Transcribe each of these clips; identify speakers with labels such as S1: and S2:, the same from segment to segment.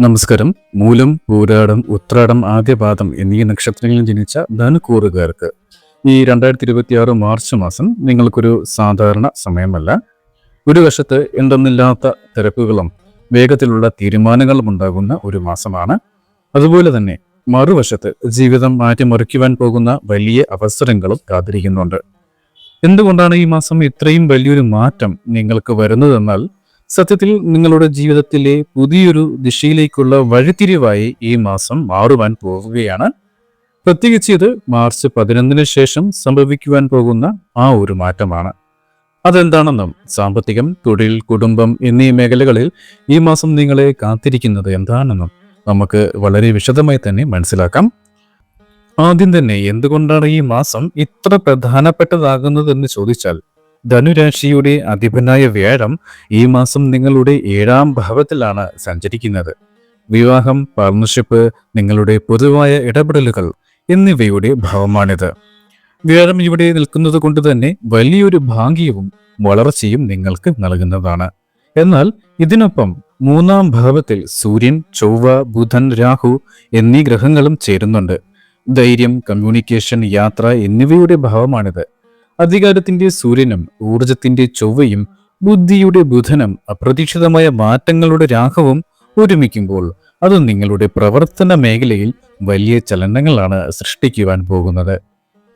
S1: നമസ്കാരം. മൂലം, പൂരാടം, ഉത്രാടം, ആദ്യപാദം എന്നീ നക്ഷത്രങ്ങളിൽ ജനിച്ച ധനുക്കൂറുകാർക്ക് ഈ 2026 മാർച്ച് മാസം നിങ്ങൾക്കൊരു സാധാരണ സമയമല്ല. ഒരു വശത്ത് എന്തെന്നില്ലാത്ത തിരക്കുകളും വേഗത്തിലുള്ള തീരുമാനങ്ങളും ഉണ്ടാകുന്ന ഒരു മാസമാണ്. അതുപോലെ തന്നെ മറുവശത്ത് ജീവിതം മാറ്റിമറിക്കുവാൻ പോകുന്ന വലിയ അവസരങ്ങളും കാത്തിരിക്കുന്നുണ്ട്. എന്തുകൊണ്ടാണ് ഈ മാസം ഇത്രയും വലിയൊരു മാറ്റം നിങ്ങൾക്ക് വരുന്നതെന്നാൽ, സത്യത്തിൽ നിങ്ങളുടെ ജീവിതത്തിലെ പുതിയൊരു ദിശയിലേക്കുള്ള വഴിത്തിരിവായി ഈ മാസം മാറുവാൻ പോവുകയാണ്. പ്രത്യേകിച്ച് ഇത് മാർച്ച് 11 ശേഷം സംഭവിക്കുവാൻ പോകുന്ന ആ ഒരു മാറ്റമാണ്. അതെന്താണെന്നും സാമ്പത്തികം, തൊഴിൽ, കുടുംബം എന്നീ മേഖലകളിൽ ഈ മാസം നിങ്ങളെ കാത്തിരിക്കുന്നത് എന്താണെന്നും നമുക്ക് വളരെ വിശദമായി തന്നെ മനസ്സിലാക്കാം. ആദ്യം തന്നെ എന്തുകൊണ്ടാണ് ഈ മാസം ഇത്ര പ്രധാനപ്പെട്ടതാകുന്നതെന്ന് ചോദിച്ചാൽ, ധനുരാശിയുടെ അധിപനായ വ്യാഴം ഈ മാസം നിങ്ങളുടെ 7ാം ഭാവത്തിലാണ് സഞ്ചരിക്കുന്നത്. വിവാഹം, പാർട്ണർഷിപ്പ്, നിങ്ങളുടെ പൊതുവായ ഇടപെടലുകൾ എന്നിവയുടെ ഭാവമാണിത്. വ്യാഴം ഇവിടെ നിൽക്കുന്നത് കൊണ്ട് തന്നെ വലിയൊരു ഭാഗ്യവും വളർച്ചയും നിങ്ങൾക്ക് നൽകുന്നതാണ്. എന്നാൽ ഇതിനൊപ്പം 3ാം ഭാവത്തിൽ സൂര്യൻ, ചൊവ്വ, ബുധൻ, രാഹു എന്നീ ഗ്രഹങ്ങളും ചേരുന്നുണ്ട്. ധൈര്യം, കമ്മ്യൂണിക്കേഷൻ, യാത്ര എന്നിവയുടെ ഭാവമാണിത്. അധികാരത്തിന്റെ സൂര്യനും ഊർജത്തിന്റെ ചൊവ്വയും ബുദ്ധിയുടെ ബുധനും അപ്രതീക്ഷിതമായ മാറ്റങ്ങളുടെ രാഹുവും ഒരുമിക്കുമ്പോൾ അത് നിങ്ങളുടെ പ്രവർത്തന മേഖലയിൽ വലിയ ചലനങ്ങളാണ് സൃഷ്ടിക്കുവാൻ പോകുന്നത്.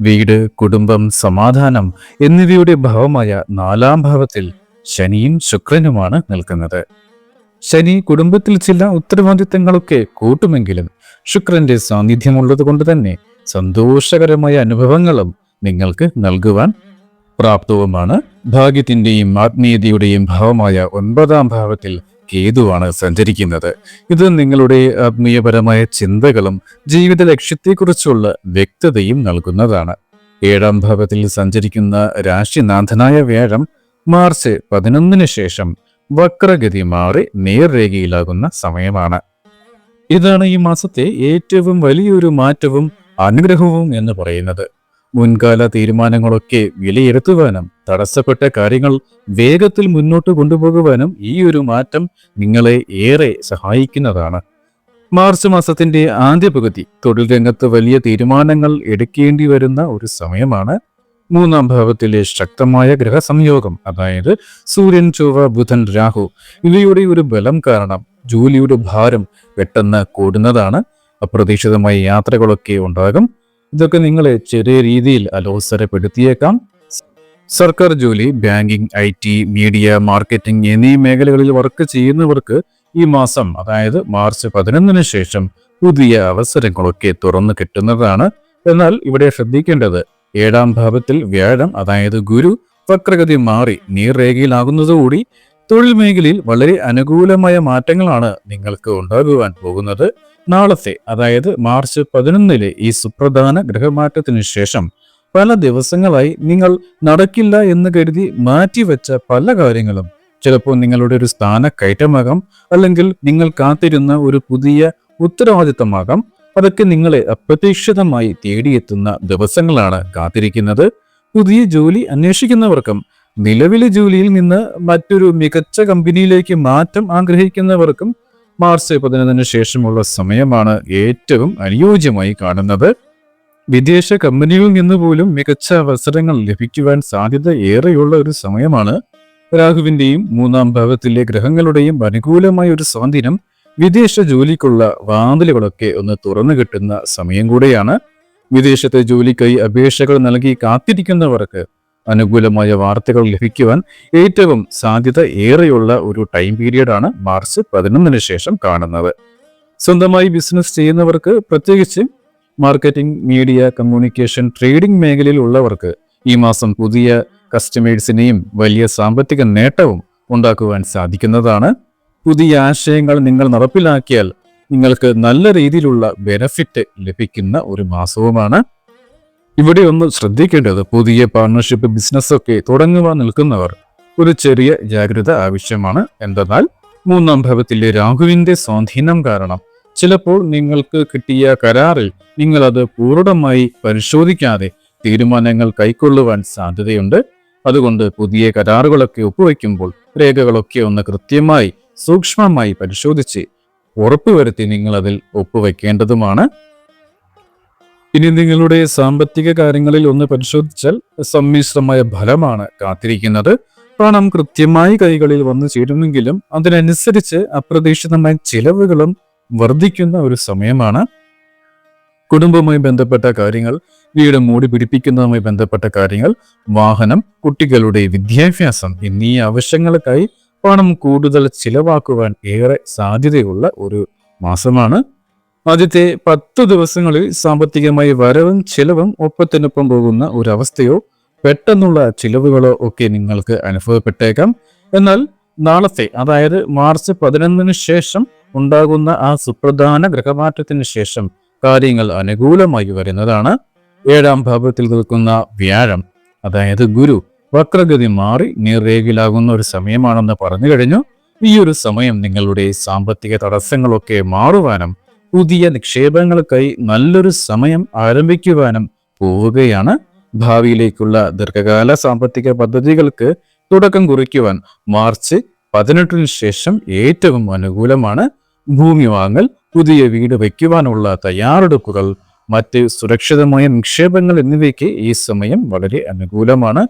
S1: വീട്, കുടുംബം, സമാധാനം എന്നിവയുടെ ഭാവമായ 4ാം ഭാവത്തിൽ ശനിയും ശുക്രനുമാണ് നിൽക്കുന്നത്. ശനി കുടുംബത്തിൽ ചില ഉത്തരവാദിത്തങ്ങളൊക്കെ കൂട്ടുമെങ്കിലും ശുക്രന്റെ സാന്നിധ്യമുള്ളത് കൊണ്ട് തന്നെ സന്തോഷകരമായ അനുഭവങ്ങളും നിങ്ങൾക്ക് നൽകുവാൻ പ്രാപ്തവുമാണ്. ഭാഗ്യത്തിന്റെയും ആത്മീയതയുടെയും ഭാവമായ 9ാം ഭാവത്തിൽ കേതുവാണ് സഞ്ചരിക്കുന്നത്. ഇത് നിങ്ങളുടെ ആത്മീയപരമായ ചിന്തകളും ജീവിത ലക്ഷ്യത്തെക്കുറിച്ചുള്ള വ്യക്തതയും നൽകുന്നതാണ്. 7ാം ഭാവത്തിൽ സഞ്ചരിക്കുന്ന രാശിനാഥനായ വ്യാഴം മാർച്ച് 11 ശേഷം വക്രഗതി മാറി നേർരേഖയിലാകുന്ന സമയമാണ്. ഇതാണ് ഈ മാസത്തെ ഏറ്റവും വലിയൊരു മാറ്റവും അനുഗ്രഹവും എന്ന് പറയുന്നത്. മുൻകാല തീരുമാനങ്ങളൊക്കെ വിലയിരുത്തുവാനും തടസ്സപ്പെട്ട കാര്യങ്ങൾ വേഗത്തിൽ മുന്നോട്ട് കൊണ്ടുപോകുവാനും ഈ ഒരു മാറ്റം നിങ്ങളെ ഏറെ സഹായിക്കുന്നതാണ്. മാർച്ച് മാസത്തിന്റെ ആദ്യ പകുതി തൊഴിൽ രംഗത്ത് വലിയ തീരുമാനങ്ങൾ എടുക്കേണ്ടി വരുന്ന ഒരു സമയമാണ്. 3ാം ഭാവത്തിലെ ശക്തമായ ഗ്രഹസംയോഗം, അതായത് സൂര്യൻ, ചൊവ്വ, ബുധൻ, രാഹു ഇവയുടെ ഒരു ബലം കാരണം ജോലിയുടെ ഭാരം പെട്ടെന്ന് കൂടുന്നതാണ്. അപ്രതീക്ഷിതമായ യാത്രകളൊക്കെ ഉണ്ടാകും. ഇതൊക്കെ നിങ്ങളെ ചെറിയ രീതിയിൽ അലോസരപ്പെടുത്തിയേക്കാം. സർക്കാർ ജോലി, ബാങ്കിംഗ്, IT, മീഡിയ, മാർക്കറ്റിംഗ് എന്നീ മേഖലകളിൽ വർക്ക് ചെയ്യുന്നവർക്ക് ഈ മാസം, അതായത് മാർച്ച് 11 ശേഷം പുതിയ അവസരങ്ങളൊക്കെ തുറന്നു കിട്ടുന്നതാണ്. എന്നാൽ ഇവിടെ ശ്രദ്ധിക്കേണ്ടത്, 7ാം ഭാവത്തിൽ വ്യാഴം, അതായത് ഗുരു വക്രഗതി മാറി നേർരേഖയിലാകുന്നതോടുകൂടി തൊഴിൽ മേഖലയിൽ വളരെ അനുകൂലമായ മാറ്റങ്ങളാണ് നിങ്ങൾക്ക് ഉണ്ടാകുവാൻ പോകുന്നത്. നാളത്തെ, അതായത് മാർച്ച് 11 ഈ സുപ്രധാന ഗ്രഹമാറ്റത്തിന് ശേഷം പല ദിവസങ്ങളായി നിങ്ങൾ നടക്കില്ല എന്ന് കരുതി മാറ്റിവെച്ച പല കാര്യങ്ങളും ചിലപ്പോൾ നിങ്ങളുടെ ഒരു സ്ഥാനക്കയറ്റമാകാം, അല്ലെങ്കിൽ നിങ്ങൾ കാത്തിരുന്ന ഒരു പുതിയ ഉത്തരവാദിത്തമാകാം. അതൊക്കെ നിങ്ങളെ അപ്രതീക്ഷിതമായി തേടിയെത്തുന്ന ദിവസങ്ങളാണ് കാത്തിരിക്കുന്നത്. പുതിയ ജോലി അന്വേഷിക്കുന്നവർക്കും നിലവിലെ ജോലിയിൽ നിന്ന് മറ്റൊരു മികച്ച കമ്പനിയിലേക്ക് മാറ്റം ആഗ്രഹിക്കുന്നവർക്കും മാർച്ച് 11 ശേഷമുള്ള സമയമാണ് ഏറ്റവും അനുയോജ്യമായി കാണുന്നത്. വിദേശ കമ്പനികളിൽ നിന്ന് പോലും മികച്ച അവസരങ്ങൾ ലഭിക്കുവാൻ സാധ്യത ഏറെയുള്ള ഒരു സമയമാണ്. രാഹുവിന്റെയും 3ാം ഭാവത്തിലെ ഗ്രഹങ്ങളുടെയും അനുകൂലമായ ഒരു സ്വാധീനം വിദേശ ജോലിക്കുള്ള വാതിലുകളൊക്കെ ഒന്ന് തുറന്നു കിട്ടുന്ന സമയം കൂടെയാണ്. വിദേശത്തെ ജോലിക്കായി അപേക്ഷകൾ നൽകി കാത്തിരിക്കുന്നവർക്ക് അനുകൂലമായ വാർത്തകൾ ലഭിക്കുവാൻ ഏറ്റവും സാധ്യത ഏറെയുള്ള ഒരു ടൈം പീരിയഡാണ് മാർച്ച് 11 ശേഷം കാണുന്നത്. സ്വന്തമായി ബിസിനസ് ചെയ്യുന്നവർക്ക്, പ്രത്യേകിച്ച് മാർക്കറ്റിംഗ്, മീഡിയ, കമ്മ്യൂണിക്കേഷൻ, ട്രേഡിംഗ് മേഖലയിൽ ഉള്ളവർക്ക് ഈ മാസം പുതിയ കസ്റ്റമേഴ്സിനെയും വലിയ സാമ്പത്തിക നേട്ടവും ഉണ്ടാക്കുവാൻ സാധിക്കുന്നതാണ്. പുതിയ ആശയങ്ങൾ നിങ്ങൾ നടപ്പിലാക്കിയാൽ നിങ്ങൾക്ക് നല്ല രീതിയിലുള്ള ബെനഫിറ്റ് ലഭിക്കുന്ന ഒരു മാസവുമാണ്. ഇവിടെ ഒന്ന് ശ്രദ്ധിക്കേണ്ടത്, പുതിയ പാർട്ണർഷിപ്പ്, ബിസിനസ്സൊക്കെ തുടങ്ങുവാൻ നിൽക്കുന്നവർ ഒരു ചെറിയ ജാഗ്രത ആവശ്യമാണ്. എന്തെന്നാൽ 3ാം ഭാവത്തിലെ രാഹുവിന്റെ സ്വാധീനം കാരണം ചിലപ്പോൾ നിങ്ങൾക്ക് കിട്ടിയ കരാറിൽ നിങ്ങൾ അത് പൂർണ്ണമായി പരിശോധിക്കാതെ തീരുമാനങ്ങൾ കൈക്കൊള്ളുവാൻ സാധ്യതയുണ്ട്. അതുകൊണ്ട് പുതിയ കരാറുകളൊക്കെ ഒപ്പുവെക്കുമ്പോൾ രേഖകളൊക്കെ ഒന്ന് കൃത്യമായി സൂക്ഷ്മമായി പരിശോധിച്ച് ഉറപ്പുവരുത്തി നിങ്ങൾ അതിൽ ഒപ്പുവെക്കേണ്ടതുമാണ്. ഇനി നിങ്ങളുടെ സാമ്പത്തിക കാര്യങ്ങളിൽ ഒന്ന് പരിശോധിച്ചാൽ സമ്മിശ്രമായ ഫലമാണ് കാത്തിരിക്കുന്നത്. പണം കൃത്യമായി കൈകളിൽ വന്നു ചേരുമെങ്കിലും അതിനനുസരിച്ച് അപ്രതീക്ഷിതമായ ചിലവുകളും വർദ്ധിക്കുന്ന ഒരു സമയമാണ്. കുടുംബവുമായി ബന്ധപ്പെട്ട കാര്യങ്ങൾ, വീട് മൂടി പിടിപ്പിക്കുന്നതുമായി ബന്ധപ്പെട്ട കാര്യങ്ങൾ, വാഹനം, കുട്ടികളുടെ വിദ്യാഭ്യാസം എന്നീ ആവശ്യങ്ങൾക്കായി പണം കൂടുതൽ ചിലവാക്കുവാൻ ഏറെ സാധ്യതയുള്ള ഒരു മാസമാണ്. ആദ്യത്തെ 10 ദിവസങ്ങളിൽ സാമ്പത്തികമായി വരവും ചിലവും ഒപ്പത്തിനൊപ്പം പോകുന്ന ഒരവസ്ഥയോ പെട്ടെന്നുള്ള ചിലവുകളോ ഒക്കെ നിങ്ങൾക്ക് അനുഭവപ്പെട്ടേക്കാം. എന്നാൽ നാളത്തെ, അതായത് മാർച്ച് 11 ശേഷം ഉണ്ടാകുന്ന ആ സുപ്രധാന ഗ്രഹമാറ്റത്തിന് ശേഷം കാര്യങ്ങൾ അനുകൂലമായി വരുന്നതാണ്. 7ാം ഭാവത്തിൽ നിൽക്കുന്ന വ്യാഴം, അതായത് ഗുരു, വക്രഗതി മാറി നേർരേഖയിലാകുന്ന ഒരു സമയമാണെന്ന് പറഞ്ഞു കഴിഞ്ഞു. ഈ ഒരു സമയം നിങ്ങളുടെ സാമ്പത്തിക തടസ്സങ്ങളൊക്കെ മാറുവാനും പുതിയ നിക്ഷേപങ്ങൾക്കായി നല്ലൊരു സമയം ആരംഭിക്കുവാനും പോവുകയാണ്. ഭാവിയിലേക്കുള്ള ദീർഘകാല സാമ്പത്തിക പദ്ധതികൾക്ക് തുടക്കം കുറിക്കുവാൻ മാർച്ച് 18 ശേഷം ഏറ്റവും അനുകൂലമാണ്. ഭൂമി വാങ്ങൽ, പുതിയ വീട് വയ്ക്കുവാനുള്ള തയ്യാറെടുപ്പുകൾ, മറ്റ് സുരക്ഷിതമായ നിക്ഷേപങ്ങൾ എന്നിവയ്ക്ക് ഈ സമയം വളരെ അനുകൂലമാണ്.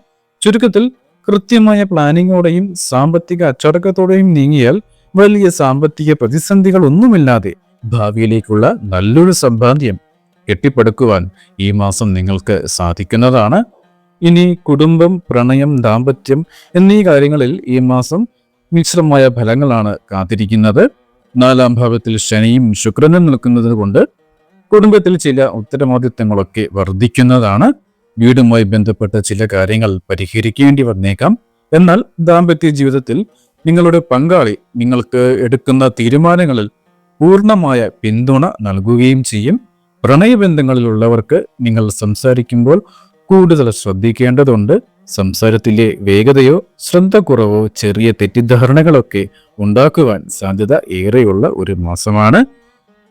S1: ചുരുക്കത്തിൽ കൃത്യമായ പ്ലാനിങ്ങോടെയും സാമ്പത്തിക അച്ചടക്കത്തോടെയും നീങ്ങിയാൽ വലിയ സാമ്പത്തിക പ്രതിസന്ധികൾ ഒന്നുമില്ലാതെ ഭാവിയിലേക്കുള്ള നല്ലൊരു സമ്പാദ്യം കെട്ടിപ്പടുക്കുവാൻ ഈ മാസം നിങ്ങൾക്ക് സാധിക്കുന്നതാണ്. ഇനി കുടുംബം, പ്രണയം, ദാമ്പത്യം എന്നീ കാര്യങ്ങളിൽ ഈ മാസം മിശ്രമായ ഫലങ്ങളാണ് കാത്തിരിക്കുന്നത്. 4ാം ഭാവത്തിൽ ശനിയും ശുക്രനും നിൽക്കുന്നത് കൊണ്ട് കുടുംബത്തിൽ ചില ഉത്തരവാദിത്തങ്ങളൊക്കെ വർദ്ധിക്കുന്നതാണ്. വീടുമായി ബന്ധപ്പെട്ട ചില കാര്യങ്ങൾ പരിഹരിക്കേണ്ടി വന്നേക്കാം. എന്നാൽ ദാമ്പത്യ ജീവിതത്തിൽ നിങ്ങളുടെ പങ്കാളി നിങ്ങൾക്ക് എടുക്കുന്ന തീരുമാനങ്ങളിൽ പൂർണ്ണമായ പിന്തുണ നൽകുകയും ചെയ്യും. പ്രണയബന്ധങ്ങളിലുള്ളവർക്ക് നിങ്ങൾ സംസാരിക്കുമ്പോൾ കൂടുതൽ ശ്രദ്ധിക്കേണ്ടതുണ്ട്. സംസാരത്തിലെ വേഗതയോ ശ്രദ്ധക്കുറവോ ചെറിയ തെറ്റിദ്ധാരണകളൊക്കെ ഉണ്ടാക്കുവാൻ സാധ്യത ഏറെയുള്ള ഒരു മാസമാണ്.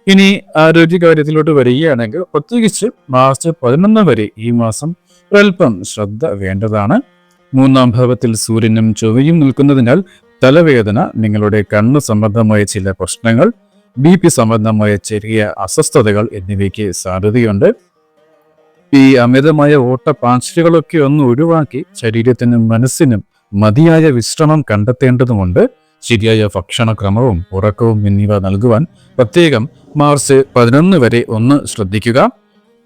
S1: ഇനി ആരോഗ്യകാര്യത്തിലോട്ട് വരികയാണെങ്കിൽ പ്രത്യേകിച്ച് മാർച്ച് 11 വരെ ഈ മാസം ഒരൽപ്പം ശ്രദ്ധ വേണ്ടതാണ്. 3ാം ഭാവത്തിൽ സൂര്യനും ചൊവ്വയും നിൽക്കുന്നതിനാൽ തലവേദന, നിങ്ങളുടെ കണ്ണ് സംബന്ധമായ ചില പ്രശ്നങ്ങൾ, BP സംബന്ധമായ ചെറിയ അസ്വസ്ഥതകൾ എന്നിവയ്ക്ക് സാധ്യതയുണ്ട്. ഈ അമിതമായ ഓട്ടപ്പാച്ചിലുകളൊക്കെ ഒന്ന് ഒഴിവാക്കി ശരീരത്തിനും മനസ്സിനും മതിയായ വിശ്രമം കണ്ടെത്തേണ്ടതുണ്ട്. ശരിയായ ഭക്ഷണക്രമവും ഉറക്കവും എന്നിവ നൽകുവാൻ പ്രത്യേകം മാർച്ച് 11 വരെ ഒന്ന് ശ്രദ്ധിക്കുക.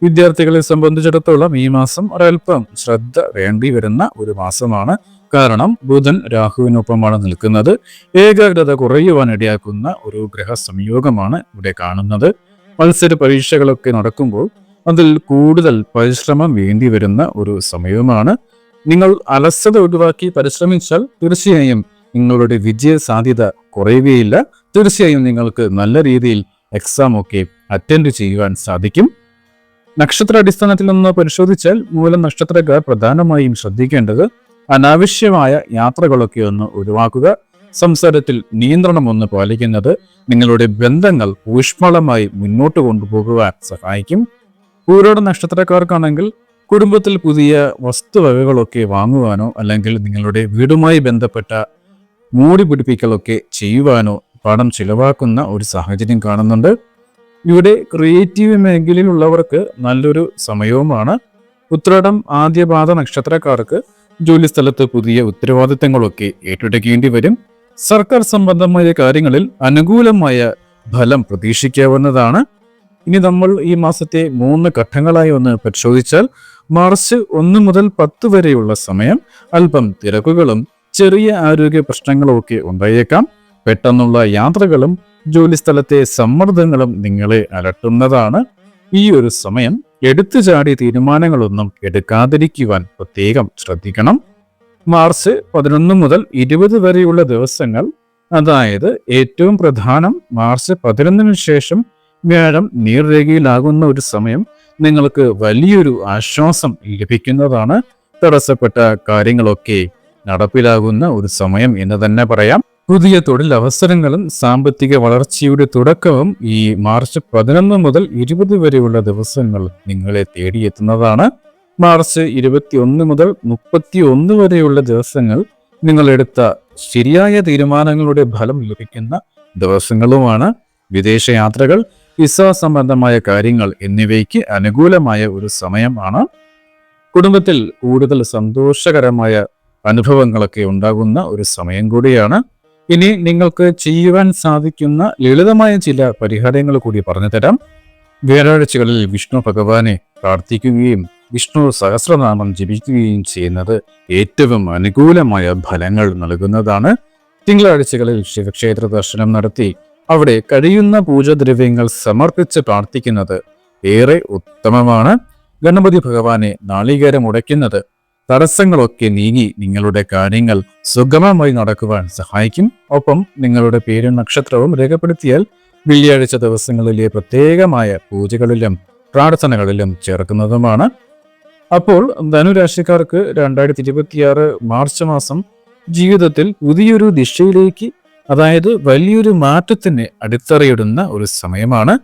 S1: വിദ്യാർത്ഥികളെ സംബന്ധിച്ചിടത്തോളം ഈ മാസം ഒരൽപ്പം ശ്രദ്ധ വേണ്ടി വരുന്ന ഒരു മാസമാണ്. കാരണം ബുധൻ രാഹുവിനൊപ്പമാണ് നിൽക്കുന്നത്. ഏകാഗ്രത കുറയുവാൻ ഇടയാക്കുന്ന ഒരു ഗ്രഹസംയോഗമാണ് ഇവിടെ കാണുന്നത്. മത്സര പരീക്ഷകളൊക്കെ നടക്കുമ്പോൾ അതിൽ കൂടുതൽ പരിശ്രമം വേണ്ടി വരുന്ന ഒരു സമയവുമാണ്. നിങ്ങൾ അലസത ഒഴിവാക്കി പരിശ്രമിച്ചാൽ തീർച്ചയായും നിങ്ങളുടെ വിജയ സാധ്യത കുറയുകയില്ല. തീർച്ചയായും നിങ്ങൾക്ക് നല്ല രീതിയിൽ എക്സാം ഒക്കെ അറ്റൻഡ് ചെയ്യുവാൻ സാധിക്കും. നക്ഷത്ര അടിസ്ഥാനത്തിൽ ഒന്ന് പരിശോധിച്ചാൽ മൂലം നക്ഷത്രക്കാർ പ്രധാനമായും ശ്രദ്ധിക്കേണ്ടത് അനാവശ്യമായ യാത്രകളൊക്കെ ഒന്ന് ഒഴിവാക്കുക. സംസാരത്തിൽ നിയന്ത്രണം ഒന്ന് പാലിക്കുന്നത് നിങ്ങളുടെ ബന്ധങ്ങൾ ഊഷ്മളമായി മുന്നോട്ട് കൊണ്ടുപോകുവാൻ സഹായിക്കും. പൂരോട നക്ഷത്രക്കാർക്കാണെങ്കിൽ കുടുംബത്തിൽ പുതിയ വസ്തുവകകളൊക്കെ വാങ്ങുവാനോ അല്ലെങ്കിൽ നിങ്ങളുടെ വീടുമായി ബന്ധപ്പെട്ട മൂടി പിടിപ്പിക്കലൊക്കെ ചെയ്യുവാനോ പണം ചിലവാക്കുന്ന ഒരു സാഹചര്യം കാണുന്നുണ്ട്. ഇവിടെ ക്രിയേറ്റീവ് മേഖലയിലുള്ളവർക്ക് നല്ലൊരു സമയവുമാണ്. ഉത്രാടം ആദ്യപാദ നക്ഷത്രക്കാർക്ക് ജോലിസ്ഥലത്ത് പുതിയ ഉത്തരവാദിത്തങ്ങളൊക്കെ ഏറ്റെടുക്കേണ്ടി വരും. സർക്കാർ സംബന്ധമായ കാര്യങ്ങളിൽ അനുകൂലമായ ഫലം പ്രതീക്ഷിക്കാവുന്നതാണ്. ഇനി നമ്മൾ ഈ മാസത്തെ 3 ഘട്ടങ്ങളായി ഒന്ന് പരിശോധിച്ചാൽ മാർച്ച് 1 മുതൽ 10 വരെയുള്ള സമയം അല്പം തിരക്കുകളും ചെറിയ ആരോഗ്യ പ്രശ്നങ്ങളും ഒക്കെ ഉണ്ടായേക്കാം. പെട്ടെന്നുള്ള യാത്രകളും ജോലിസ്ഥലത്തെ സമ്മർദ്ദങ്ങളും നിങ്ങളെ അലട്ടുന്നതാണ്. ഈ ഒരു സമയം എടുത്തുചാടി തീരുമാനങ്ങളൊന്നും എടുക്കാതിരിക്കുവാൻ പ്രത്യേകം ശ്രദ്ധിക്കണം. മാർച്ച് 11 മുതൽ 20 വരെയുള്ള ദിവസങ്ങൾ, അതായത് ഏറ്റവും പ്രധാനം മാർച്ച് 11 ശേഷം വ്യാഴം നീർരേഖയിലാകുന്ന ഒരു സമയം നിങ്ങൾക്ക് വലിയൊരു ആശ്വാസം ലഭിക്കുന്നതാണ്. തടസ്സപ്പെട്ട കാര്യങ്ങളൊക്കെ നടപ്പിലാകുന്ന ഒരു സമയം എന്ന് തന്നെ പറയാം. പുതിയ തൊഴിലവസരങ്ങളും സാമ്പത്തിക വളർച്ചയുടെ തുടക്കവും ഈ മാർച്ച് 11 മുതൽ 20 വരെയുള്ള ദിവസങ്ങൾ നിങ്ങളെ തേടിയെത്തുന്നതാണ്. മാർച്ച് 21 മുതൽ 31 വരെയുള്ള ദിവസങ്ങൾ നിങ്ങൾ എടുത്ത ശരിയായ തീരുമാനങ്ങളുടെ ഫലം ലഭിക്കുന്ന ദിവസങ്ങളുമാണ്. വിദേശയാത്രകൾ, വിസ സംബന്ധമായ കാര്യങ്ങൾ എന്നിവയ്ക്ക് അനുകൂലമായ ഒരു സമയമാണ്. കുടുംബത്തിൽ കൂടുതൽ സന്തോഷകരമായ അനുഭവങ്ങളൊക്കെ ഉണ്ടാകുന്ന ഒരു സമയം കൂടിയാണ്. ഇനി നിങ്ങൾക്ക് ചെയ്യുവാൻ സാധിക്കുന്ന ലളിതമായ ചില പരിഹാരങ്ങൾ കൂടി പറഞ്ഞു തരാം. വ്യാഴാഴ്ചകളിൽ വിഷ്ണു ഭഗവാനെ പ്രാർത്ഥിക്കുകയും വിഷ്ണു സഹസ്രനാമം ജപിക്കുകയും ചെയ്യുന്നത് ഏറ്റവും അനുകൂലമായ ഫലങ്ങൾ നൽകുന്നതാണ്. തിങ്കളാഴ്ചകളിൽ ശിവക്ഷേത്ര ദർശനം നടത്തി അവിടെ കഴിയുന്ന പൂജദ്രവ്യങ്ങൾ സമർപ്പിച്ച് പ്രാർത്ഥിക്കുന്നത് ഏറെ ഉത്തമമാണ്. ഗണപതി ഭഗവാനെ നാളികേരം ഉടയ്ക്കുന്നത് തടസ്സങ്ങളൊക്കെ നീങ്ങി നിങ്ങളുടെ കാര്യങ്ങൾ സുഗമമായി നടക്കുവാൻ സഹായിക്കും. ഒപ്പം നിങ്ങളുടെ പേരും നക്ഷത്രവും രേഖപ്പെടുത്തിയാൽ വെള്ളിയാഴ്ച ദിവസങ്ങളിലെ പ്രത്യേകമായ പൂജകളിലും പ്രാർത്ഥനകളിലും ചേർക്കുന്നതുമാണ്. അപ്പോൾ ധനുരാശിക്കാർക്ക് 2026 മാർച്ച് മാസം ജീവിതത്തിൽ പുതിയൊരു ദിശയിലേക്ക്, അതായത് വലിയൊരു മാറ്റത്തിന് അടിത്തറയിടുന്ന ഒരു സമയമാണ്.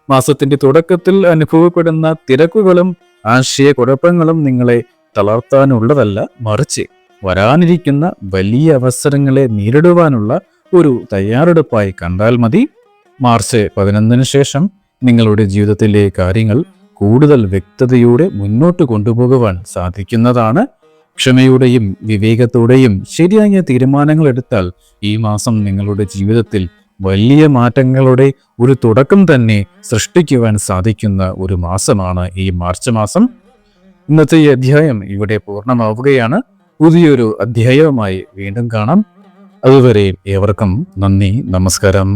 S1: മാസത്തിന്റെ തുടക്കത്തിൽ അനുഭവപ്പെടുന്ന തിരക്കുകളും ആശയക്കുഴപ്പങ്ങളും നിങ്ങളെ തളർത്താനുള്ളതല്ല, മറിച്ച് വരാനിരിക്കുന്ന വലിയ അവസരങ്ങളെ നേരിടുവാനുള്ള ഒരു തയ്യാറെടുപ്പായി കണ്ടാൽ മതി. മാർച്ച് 11 ശേഷം നിങ്ങളുടെ ജീവിതത്തിലെ കാര്യങ്ങൾ കൂടുതൽ വ്യക്തതയോടെ മുന്നോട്ട് കൊണ്ടുപോകുവാൻ സാധിക്കുന്നതാണ്. ക്ഷമയോടെയും വിവേകത്തോടെയും ശരിയായ തീരുമാനങ്ങൾ എടുത്താൽ ഈ മാസം നിങ്ങളുടെ ജീവിതത്തിൽ വലിയ മാറ്റങ്ങളുടെ ഒരു തുടക്കം തന്നെ സൃഷ്ടിക്കുവാൻ സാധിക്കുന്ന ഒരു മാസമാണ് ഈ മാർച്ച് മാസം. ഇന്നത്തെ ഈ അധ്യായം ഇവിടെ പൂർണ്ണമാവുകയാണ്. പുതിയൊരു അധ്യായവുമായി വീണ്ടും കാണാം. അതുവരെ ഏവർക്കും നന്ദി, നമസ്കാരം.